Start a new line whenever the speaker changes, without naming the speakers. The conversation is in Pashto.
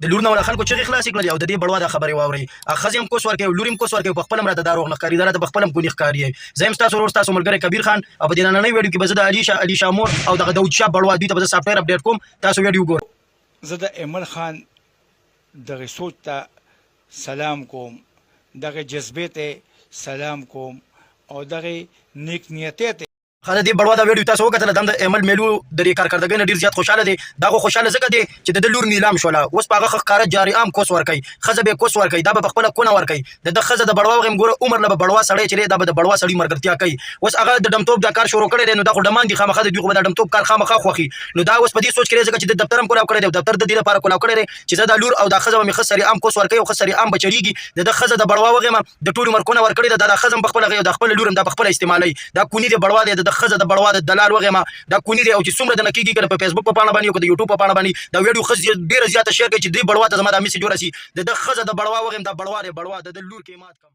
د لور نه ولا خلکو چغې خلاصې کړلې او د دې بړوا دا خبرې واورئ ښځې هم کوس ورکوي لور هم کوس ورکوي په خپله هم راته دا روغ نه ښکاري دا راته په خپله هم کوني ښکاري زه یم ستاسو ورور ستاسو ملګری کبیر خان او په دې نننۍ ویډیو کې به زه د علیشه مور او دغه داود شاه بړوا دوی ته به زه سافټویر اپډیټ کوم تاسو ویډیو ګورئ.
زه د ایمل خان دغه سوچ ته سلام کوم دغه جذبې ته سلام کوم او دغه نیک نیتۍ ته
خاله دې بړوا دا ویډیو تاسو وکتله دا د ایمل میلو د دې کارکردګۍ نه ډېر زیات خوشحاله دی دا خو خوشحاله ځکه دی چې د لور نیلام شوله اوس په هغه ښکاره جاري عام کوس ورکوي ښځه به یې کوس ورکوي دا به په خپله کونه ورکوي د ده ښځه د بړوا وغیم ګوره عمر له به بړوا سړی چې دی دا به د بړوا سړي ملګرتیا کوي اوس هغه د ډمتوب دا کار شروع کړی دی نو دا خو ډمان دي خامخا د دوی خو به دا ډمتوب کار خامخا خوښي نو دا اوس په دې سوچ کې دی ځکه چې د دفتر هم کلاو کړی دی دفتر د دې لپاره کلاو کړی دی چې زه دا لور او دا ښځه به مې ښه سړي عام کوس ورکوي او ښه سړي عام به چریږي د ده ښځه د بړوا وغیمه د ټول عمر کونه ورکړې ده دا ښځه هم په خپله غوي او دا خپله لور هم دا په خپله استعمالوي دا کوني دی بړوا دی د ښځه د بړوا د دلال وغیمه دا کونی دی او چې څومره د نکیږي کنه په فیسبوک په پاڼه باندې او د یوټیوب په پاڼه باندې دا ویډیو خځ ډیره زیاته شیر کوي چې دې بړوا ته زما د میسج ورسي د ښځه د بړوا وغیم دا بړوا دی بړوا د لور کې مات کم